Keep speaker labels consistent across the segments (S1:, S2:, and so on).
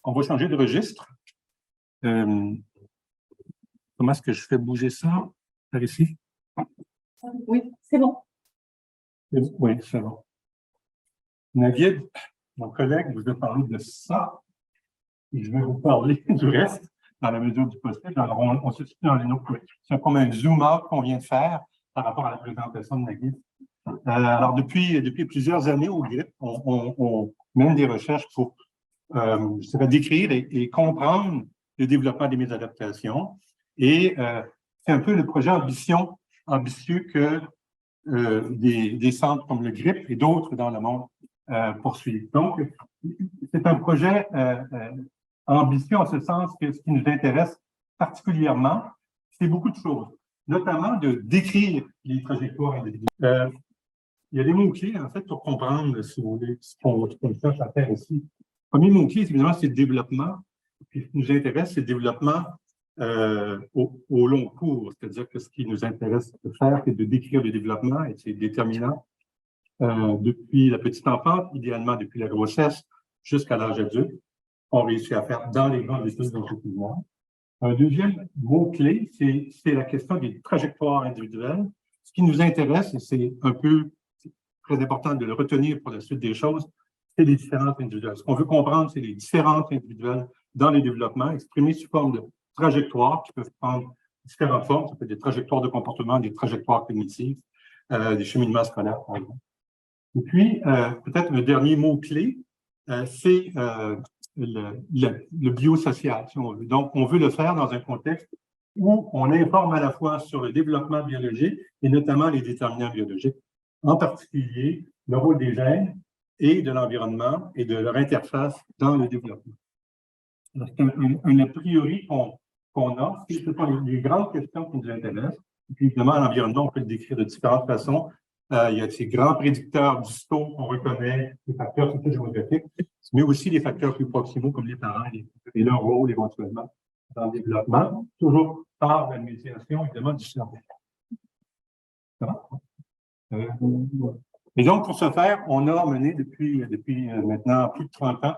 S1: On va changer de registre. Comment est-ce que je fais bouger ça? Par ici?
S2: Oui, c'est bon.
S1: Oui, c'est bon. Naguib, mon collègue, vous a parlé de ça. Et je vais vous parler du reste dans la mesure du possible. Alors, on se situe dans les autres. C'est comme un zoom-out qu'on vient de faire par rapport à la présentation de Naguib. Alors, depuis plusieurs années au GRIP, on mène des recherches pour je dirais, décrire et comprendre le développement des mésadaptations. Et c'est un peu le projet ambitieux que des centres comme le GRIP et d'autres dans le monde poursuivent. Donc, c'est un projet ambitieux en ce sens que ce qui nous intéresse particulièrement, c'est beaucoup de choses, notamment de décrire les trajectoires individuelles. Il y a des mots-clés, en fait, pour comprendre, si vous voulez, ce qu'on cherche à faire ici. Le premier mot-clé, évidemment, c'est le développement. Puis, ce qui nous intéresse, c'est le développement au long cours. C'est-à-dire que ce qui nous intéresse de faire, c'est de décrire le développement, et c'est déterminant depuis la petite enfance, idéalement depuis la grossesse, jusqu'à l'âge adulte. On réussit à faire dans les grandes études longitudinales. Un deuxième mot-clé, c'est la question des trajectoires individuelles. Ce qui nous intéresse, et c'est un peu très important de le retenir pour la suite des choses, c'est les différences individuelles. Ce qu'on veut comprendre, c'est les différences individuelles dans les développements, exprimées sous forme de trajectoires qui peuvent prendre différentes formes. Ça peut être des trajectoires de comportement, des trajectoires cognitives, des cheminements scolaires, par exemple. Et puis, peut-être le dernier mot-clé, c'est le biosocial, si on veut. Donc, on veut le faire dans un contexte où on informe à la fois sur le développement biologique et notamment les déterminants biologiques, en particulier le rôle des gènes et de l'environnement et de leur interface dans le développement. C'est un a priori qu'on a, ce sont les grandes questions qui nous intéressent. Et puis, évidemment, l'environnement, on peut le décrire de différentes façons. Il y a ces grands prédicteurs distaux qu'on reconnaît, les facteurs géographiques, mais aussi les facteurs plus proximaux comme les parents et leur rôle éventuellement dans le développement, toujours par la médiation, évidemment, du cerveau. Et donc, pour ce faire, on a mené depuis maintenant plus de 30 ans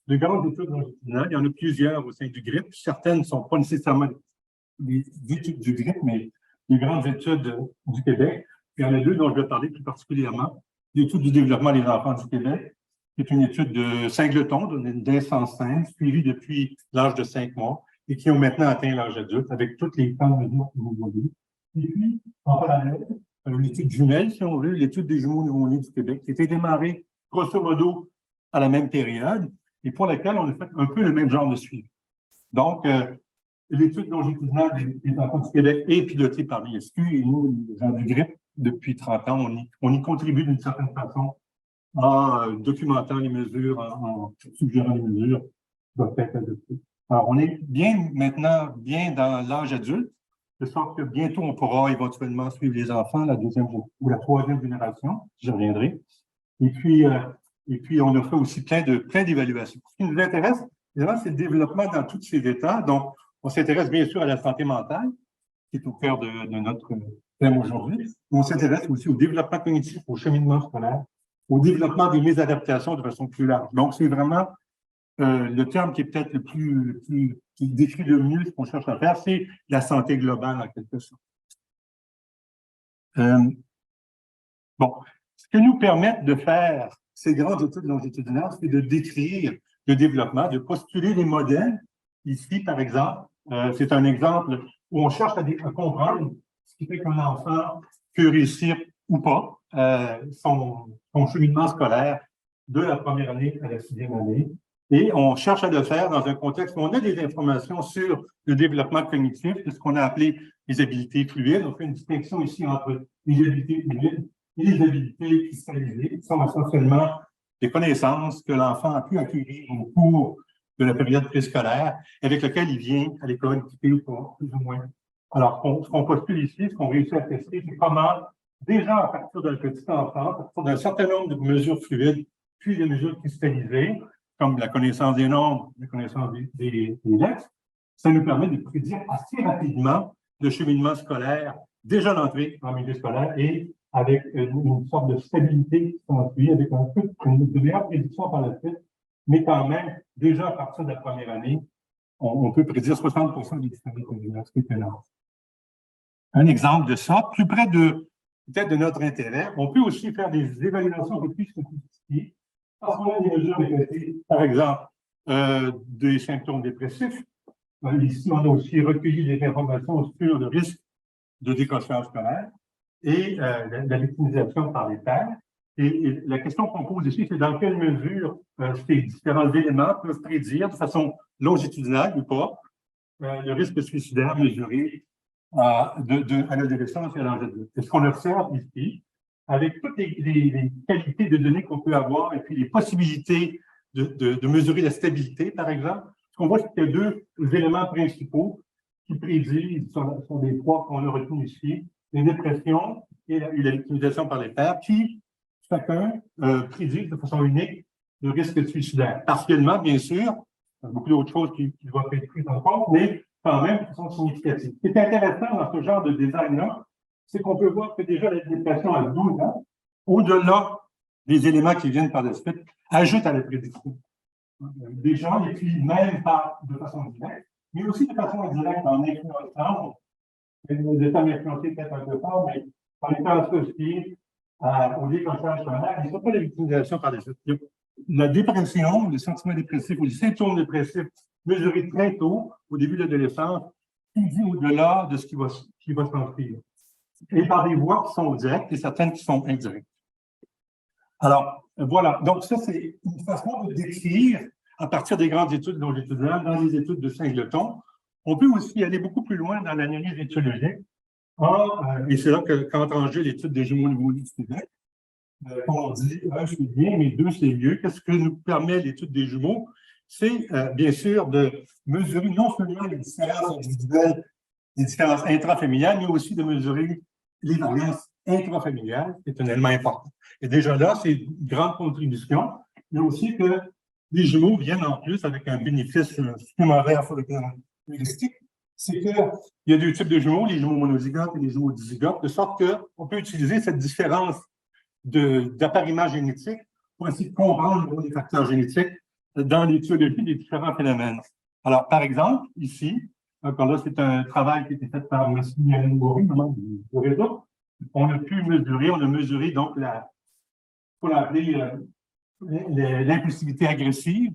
S1: de grandes études longitudinales. Il y en a plusieurs au sein du GRIP. Certaines ne sont pas nécessairement des études du GRIP, mais des grandes études du Québec. Il y en a deux dont je vais parler plus particulièrement. L'étude du développement des enfants du Québec, qui est une étude de Singleton, d'Insense, suivie depuis l'âge de 5 mois, et qui ont maintenant atteint l'âge adulte, avec toutes les temps de mesures que vous voyez. Et puis, en parallèle, une étude jumelle, si on veut, l'étude des jumeaux nouveau-nés du Québec, qui a été démarrée, grosso modo, à la même période, et pour laquelle on a fait un peu le même genre de suivi. Donc, l'étude longitudinale des enfants du Québec est pilotée par l'ISQ, et nous, les gens du GRIP, depuis 30 ans, on y contribue d'une certaine façon en documentant les mesures, en suggérant les mesures qui doivent être adoptées. Alors, on est maintenant bien dans l'âge adulte, de sorte que bientôt, on pourra éventuellement suivre les enfants, la deuxième ou la troisième génération, j'y reviendrai. Et puis, on a fait aussi plein d'évaluations. Ce qui nous intéresse, évidemment, c'est le développement dans tous ces états. Donc, on s'intéresse bien sûr à la santé mentale, qui est au cœur de notre thème aujourd'hui. On s'intéresse aussi au développement cognitif, au cheminement scolaire, au développement des mésadaptations de façon plus large. Donc, c'est vraiment le terme qui est peut-être qui décrit le mieux ce qu'on cherche à faire, c'est la santé globale en quelque sorte. Bon, ce que nous permettent de faire ces grandes études longitudinales, c'est de décrire le développement, de postuler des modèles. Ici, par exemple, c'est un exemple où on cherche à comprendre ce qui fait qu'un enfant peut réussir ou pas son cheminement scolaire de la première année à la 6e année. Et on cherche à le faire dans un contexte où on a des informations sur le développement cognitif, c'est ce qu'on a appelé les habiletés fluides. On fait une distinction ici entre les habiletés fluides et les habiletés cristallisées, qui sont essentiellement des connaissances que l'enfant a pu acquérir au cours de la période préscolaire, avec lequel il vient à l'école équipé ou pas, plus ou moins. Alors, ce qu'on postule ici, ce qu'on réussit à tester, c'est comment, déjà à partir d'un petit enfant, à partir d'un certain nombre de mesures fluides, puis des mesures cristallisées, comme la connaissance des nombres, la connaissance des lettres, ça nous permet de prédire assez rapidement le cheminement scolaire, déjà l'entrée en milieu scolaire, et avec une sorte de stabilité qui s'ensuit, avec une meilleure prédiction par la suite mais quand même, déjà à partir de la première année, on peut prédire 60% des disparités congénères, ce qui est énorme. Un exemple de ça, plus près de peut-être de notre intérêt, on peut aussi faire des évaluations de plus sophistiquées, parce qu'on a des mesures répétées, par exemple, des symptômes dépressifs. Ici, on a aussi recueilli des informations sur le risque de décrochage scolaire et la victimisation par les pairs. Et la question qu'on pose ici, c'est dans quelle mesure ces différents éléments peuvent prédire de façon longitudinale ou pas le risque suicidaire mesuré à l'adolescence et à l'âge adulte. C'est ce qu'on observe ici, avec toutes les qualités de données qu'on peut avoir et puis les possibilités de mesurer la stabilité, par exemple. Ce qu'on voit, c'est qu'il y a deux éléments principaux qui prédisent, sont des trois qu'on a retenus ici, les dépressions et la victimisation par les pairs, qui, chacun, prédisent de façon unique le risque suicidaire. Partiellement, bien sûr, il y a beaucoup d'autres choses qui doivent être prises en compte, mais quand même de façon significative. Ce qui est intéressant dans ce genre de design-là, c'est qu'on peut voir que déjà la dépression à 12 ans, au-delà des éléments qui viennent par la suite, ajoute à la prédiction. Des gens, et puis même pas de façon directe, mais aussi de façon indirecte en influençant, les femmes influencées peut-être un peu fort, mais en étant associés au décrochage scolaire, ils ne sont pas la victimisation par les suite. La dépression, les sentiments dépressifs ou les symptômes dépressifs mesurés très tôt, au début de l'adolescence, dit au-delà de ce qui va s'enfuir. Et par des voies qui sont directes et certaines qui sont indirectes. Alors, voilà. Donc, ça, c'est une façon de décrire, à partir des grandes études longitudinales, dans les études de Singleton. On peut aussi aller beaucoup plus loin dans l'analyse étiologique. Et c'est là qu'entre en jeu l'étude des jumeaux nouveau-nés. On dit, un, c'est bien, mais deux, c'est mieux. Qu'est-ce que nous permet l'étude des jumeaux? C'est, bien sûr, de mesurer non seulement les différences individuelles, les différences intrafamiliales, mais aussi de mesurer les variances intrafamiliales, c'est un élément important. Et déjà là, c'est une grande contribution, mais aussi que les jumeaux viennent en plus avec un bénéfice supplémentaire sur le plan linguistique. C'est qu'il y a deux types de jumeaux, les jumeaux monozygotes et les jumeaux dizygotes, de sorte qu'on peut utiliser cette différence d'appariement génétique pour essayer de comprendre les facteurs génétiques dans l'étiologie des différents phénomènes. Alors, par exemple, ici, encore là, c'est un travail qui a été fait par Massimiliano Mori, membre du réseau. On a mesuré donc pour l'appeler l'impulsivité agressive,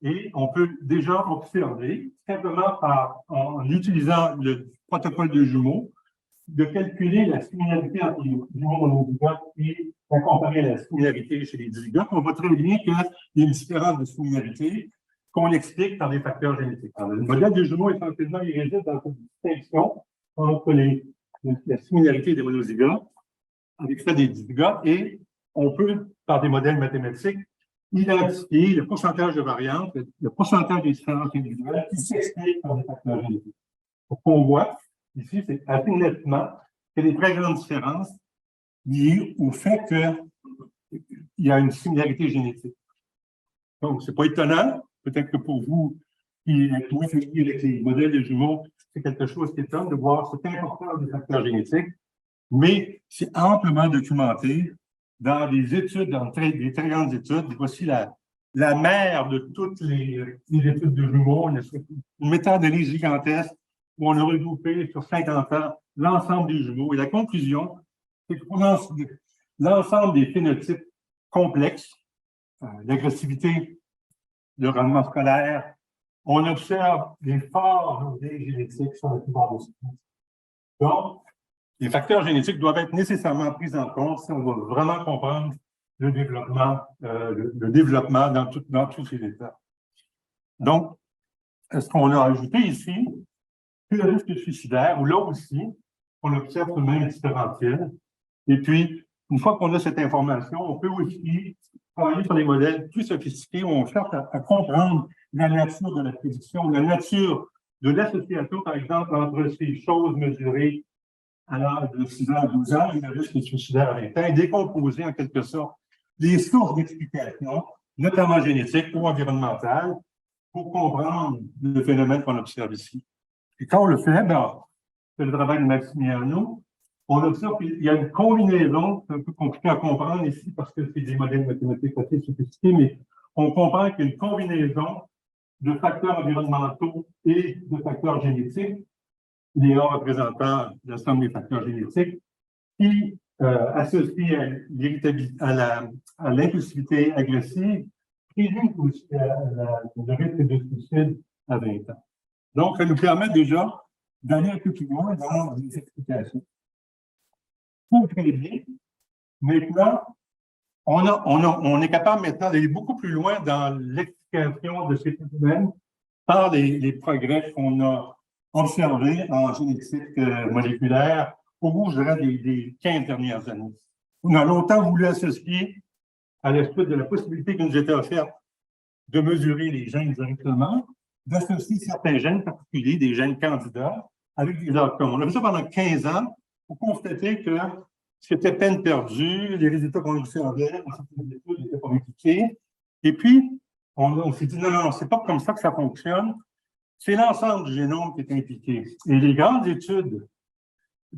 S1: et on peut déjà observer, simplement en utilisant le protocole de jumeaux, de calculer la similarité entre les jumeaux monozygotes et de comparer la similarité chez les dizygotes. On voit très bien qu'il y a une différence de similarité qu'on explique par des facteurs génétiques. Alors, le modèle des jumeaux, essentiellement, il réside dans cette distinction entre la similarité des monozygotes avec celle des dizygotes, et on peut, par des modèles mathématiques, identifier le pourcentage de variantes, le pourcentage des différences individuelles qui s'expliquent par des facteurs génétiques. Ce qu'on voit ici, c'est assez nettement qu'il y a des très grandes différences liées au fait qu'il y a une similarité génétique. Donc, ce n'est pas étonnant. Peut-être que pour vous, qui êtes moins familier avec les modèles de jumeaux, c'est quelque chose qui étonne de voir cette importance des facteurs génétiques, mais c'est amplement documenté dans des études, dans des très grandes études. Voici la mère de toutes les études de jumeaux, une méta-analyse gigantesque où on a regroupé sur 50 ans l'ensemble des jumeaux. Et la conclusion, c'est que pour l'ensemble des phénotypes complexes, l'agressivité, le rendement scolaire, on observe des forts biais génétiques sur la plupart des espèces. Donc, les facteurs génétiques doivent être nécessairement pris en compte si on veut vraiment comprendre le développement dans tous ces états. Donc, ce qu'on a ajouté ici, c'est le risque suicidaire, où là aussi, on observe le même différentiel. Et puis, une fois qu'on a cette information, on peut aussi travailler sur des modèles plus sophistiqués où on cherche à comprendre la nature de la prédiction, la nature de l'association, par exemple, entre ces choses mesurées à l'âge de 6 ans à 12 ans et le risque suicidaire à 20 ans, et décomposer en quelque sorte les sources d'explication, notamment génétiques ou environnementales, pour comprendre le phénomène qu'on observe ici. Et quand on le fait, c'est le travail de Massimiliano, on observe qu'il y a une combinaison, c'est un peu compliqué à comprendre ici parce que c'est des modèles mathématiques assez sophistiqués, mais on comprend qu'il y a une combinaison de facteurs environnementaux et de facteurs génétiques, les A représentant la somme des facteurs génétiques, qui, associés à l'impulsivité agressive, prédisent aussi le risque de suicide à 20 ans. Donc, ça nous permet déjà d'aller un peu plus loin dans les explications. Pour prédire, maintenant, on est capable maintenant d'aller beaucoup plus loin dans l'explication de ces phénomènes par les progrès qu'on a observés en génétique moléculaire au bout, je dirais, des 15 dernières années. On a longtemps voulu associer, à la suite de la possibilité qui nous était offerte de mesurer les gènes directement, d'associer certains gènes particuliers, des gènes candidats, avec des outcomes. On a fait ça pendant 15 ans pour constater que c'était peine perdue, les résultats qu'on observait, les études n'étaient pas impliqués. Et puis, on s'est dit, non, c'est pas comme ça que ça fonctionne. C'est l'ensemble du génome qui est impliqué. Et les grandes études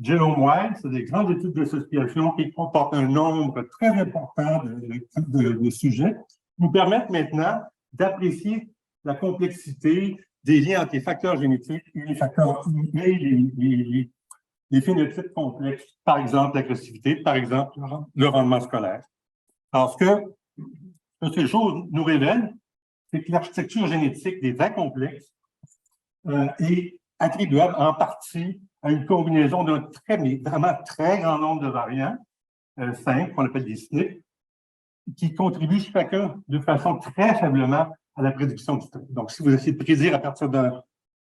S1: genome-wide, c'est des grandes études d'association qui comportent un nombre très important de sujets, nous permettent maintenant d'apprécier la complexité des liens entre les facteurs génétiques et les facteurs les phénotypes complexes, par exemple l'agressivité, par exemple le rendement scolaire. Alors, ce que ces choses nous révèlent, c'est que l'architecture génétique des vagues complexes est attribuable en partie à une combinaison d'un vraiment très grand nombre de variants, 5, qu'on appelle des SNP, qui contribuent chacun de façon très faiblement à la prédiction du trait. Donc, si vous essayez de prédire à partir d'un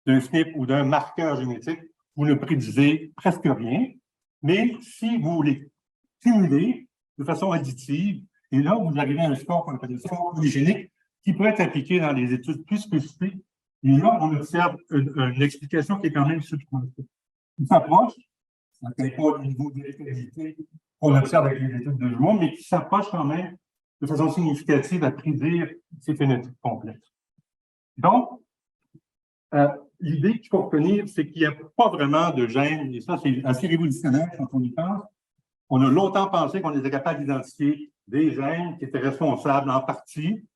S1: SNP ou d'un marqueur génétique, vous ne prédisez presque rien. Mais si vous les cumulez de façon additive, et là, vous arrivez à un score qu'on appelle le score polygénique, qui peut être appliqué dans des études plus spécifiques. Et là, on observe une explication qui est quand même substantielle. Une approche, ça n'atteint pas le niveau de qualité qu'on observe avec les études de jumeaux, mais qui s'approche quand même de façon significative à prédire ces phénotypes complexes. Donc, l'idée qu'il faut retenir, c'est qu'il n'y a pas vraiment de gènes, et ça, c'est assez révolutionnaire quand on y pense. On a longtemps pensé qu'on était capable d'identifier des gènes qui étaient responsables en partie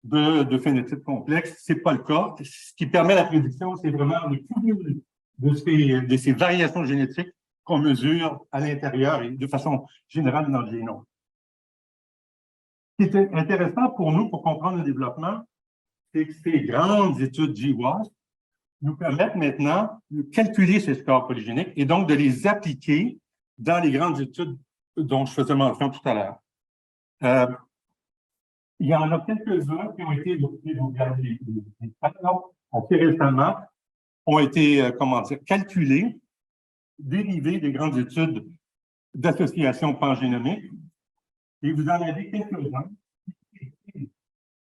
S1: de phénotypes complexes. Ce n'est pas le cas. Ce qui permet la prédiction, c'est vraiment le cumul de ces variations génétiques qu'on mesure à l'intérieur et de façon générale dans le génome. Ce qui est intéressant pour nous, pour comprendre le développement, c'est que ces grandes études GWAS nous permettent maintenant de calculer ces scores polygéniques et donc de les appliquer dans les grandes études dont je faisais mention tout à l'heure. Il y en a quelques-uns qui ont été évoqués dans les assez récemment, ont été, calculés, dérivés des grandes études d'association pangénomique. Et vous en avez quelques-uns.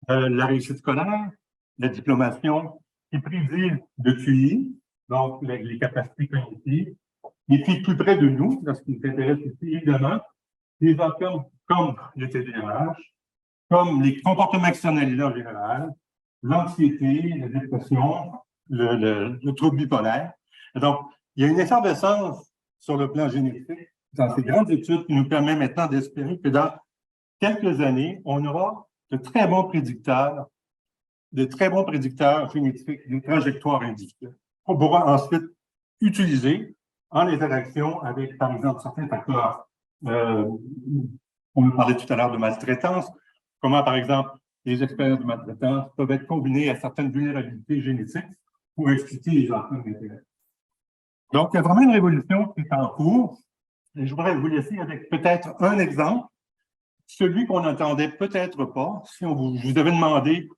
S1: La réussite scolaire, la diplomation, qui prédisent de QI, donc les capacités cognitives, et puis plus près de nous, dans ce qui nous intéresse ici, évidemment, des outcomes comme le TDAH, comme les comportements externalisés en général, l'anxiété, la dépression, le trouble bipolaire. Et donc, il y a une effervescence sur le plan génétique dans ces grandes études qui nous permet maintenant d'espérer que dans quelques années, on aura de très bons prédicteurs génétiques, des trajectoires individuelles, qu'on pourra ensuite utiliser en interaction avec, par exemple, certains facteurs. On nous parlait tout à l'heure de maltraitance, comment, par exemple, les expériences de maltraitance peuvent être combinées à certaines vulnérabilités génétiques pour expliquer les entraînements d'intérêt. Donc, il y a vraiment une révolution qui est en cours. Et je voudrais vous laisser avec peut-être un exemple, celui qu'on n'entendait peut-être pas. Si je vous avais demandé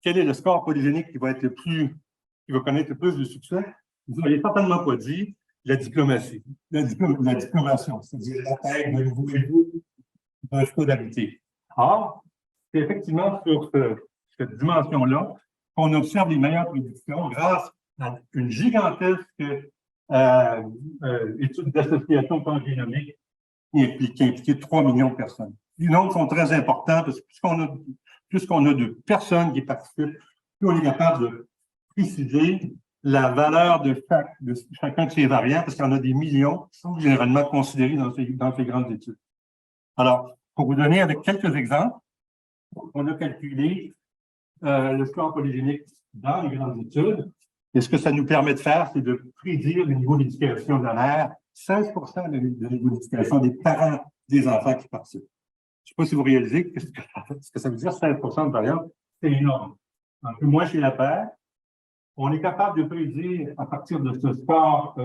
S1: quel est le score polygénique qui va connaître le plus de succès, vous n'auriez certainement pas dit la diplomatie. La diplomation, c'est-à-dire l'atteinte d'un nouveau niveau de scolarité. Or, c'est effectivement sur cette dimension-là qu'on observe les meilleures prédictions grâce à une gigantesque étude d'association pangénomique qui a impliqué 3 millions de personnes. Les nombres sont très importants parce que plus qu'on a de personnes qui participent, plus on est capable de préciser la valeur de chacun de ces variants, parce qu'il y en a des millions qui sont généralement considérés dans ces grandes études. Alors, pour vous donner avec quelques exemples, on a calculé le score polygénique dans les grandes études. Et ce que ça nous permet de faire, c'est de prédire le niveau d'éducation de la mère, 16 de niveau d'éducation des parents des enfants qui participent. Je ne sais pas si vous réalisez ce que ça veut dire, 16 de variance, c'est énorme. Un peu moins chez la père. On est capable de prédire à partir de ce score,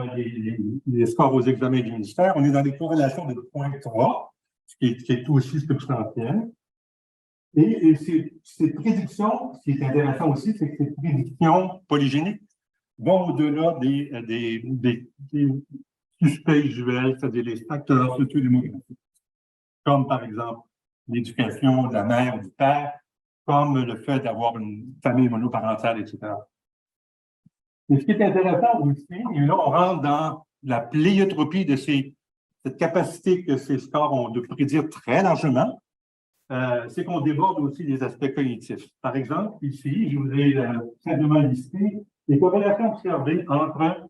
S1: les scores aux examens du ministère. On est dans des corrélations de 0,3, ce qui est aussi substantiel. Et ces prédictions, ce qui est intéressant aussi, c'est que ces prédictions polygéniques vont au-delà des suspects usuels, c'est-à-dire les facteurs socio-démographiques, comme par exemple l'éducation de la mère ou du père, comme le fait d'avoir une famille monoparentale, etc. Et ce qui est intéressant aussi, et là, on rentre dans la pléiotropie de cette capacité que ces scores ont de prédire très largement, c'est qu'on déborde aussi les aspects cognitifs. Par exemple, ici, je vous ai simplement listé les corrélations observées entre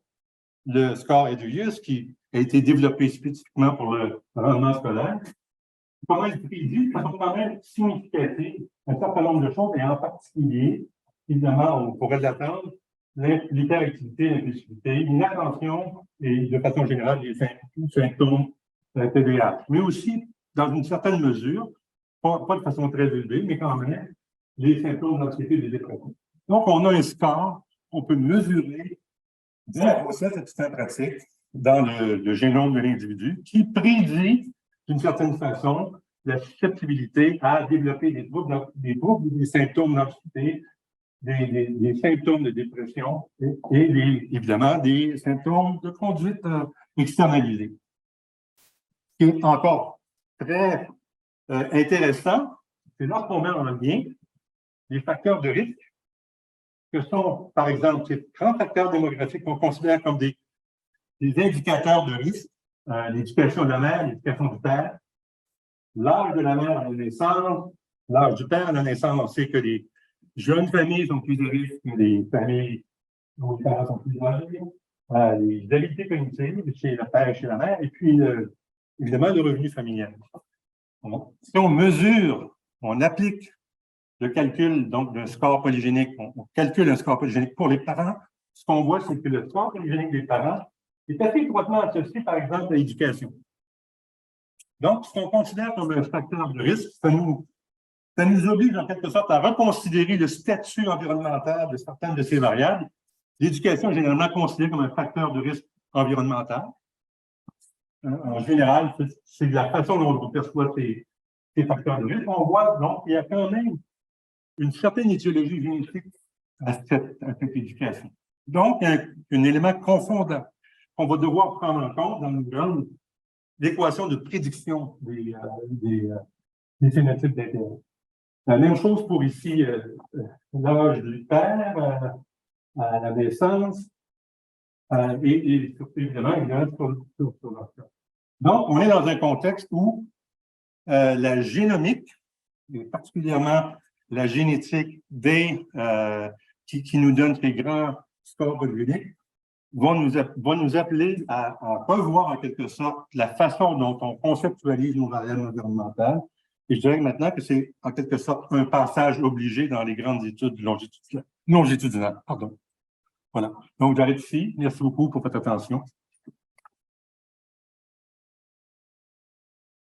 S1: le score Eduyus, qui a été développé spécifiquement pour le rendement scolaire, comment il prédit, de façon quand même significative, un certain nombre de choses, et en particulier, évidemment, on pourrait l'attendre, l'hyperactivité, l'impulsivité, l'inattention et, de façon générale, les symptômes TDAH. Mais aussi, dans une certaine mesure, pas de façon très élevée, mais quand même, les symptômes d'anxiété et de dépression. Donc, on a un score qu'on peut mesurer dès la grossesse à titre pratique dans le génome de l'individu qui prédit, d'une certaine façon, la susceptibilité à développer des troubles, des symptômes d'anxiété, des symptômes de dépression et évidemment des symptômes de conduite externalisée. Ce qui est encore très intéressant, c'est lorsqu'on met en lien les facteurs de risque, que sont, par exemple, ces grands facteurs démographiques qu'on considère comme des indicateurs de risque, l'éducation de la mère, l'éducation du père, l'âge de la mère à la naissance, l'âge du père à la naissance. On sait que les jeunes familles sont plus à risque que les familles où les parents sont plus âgés, les habiletés cognitives chez le père et chez la mère, et puis, évidemment, le revenu familial. Bon. Si on mesure, on applique le calcul donc d'un score polygénique, on calcule un score polygénique pour les parents, ce qu'on voit, c'est que le score polygénique des parents est assez étroitement associé, par exemple, à l'éducation. Donc, ce qu'on considère comme un facteur de risque, ça nous oblige en quelque sorte à reconsidérer le statut environnemental de certaines de ces variables. L'éducation est généralement considérée comme un facteur de risque environnemental. En général, c'est la façon dont on perçoit ces facteurs de risque. On voit donc qu'il y a quand même une certaine étiologie génétique à cette éducation. Donc, un élément confondant qu'on va devoir prendre en compte dans l'équation de prédiction des phénotypes d'intérêt. La même chose pour ici, l'âge du père à la naissance et surtout, évidemment, sur l'enfant. Donc, on est dans un contexte où la génomique, et particulièrement la génétique qui nous donne ces grands scores polygéniques, va nous appeler à revoir en quelque sorte la façon dont on conceptualise nos variables environnementales. Et je dirais maintenant que c'est en quelque sorte un passage obligé dans les grandes études longitudinales. Pardon. Voilà. Donc, j'arrête ici. Merci beaucoup pour votre attention.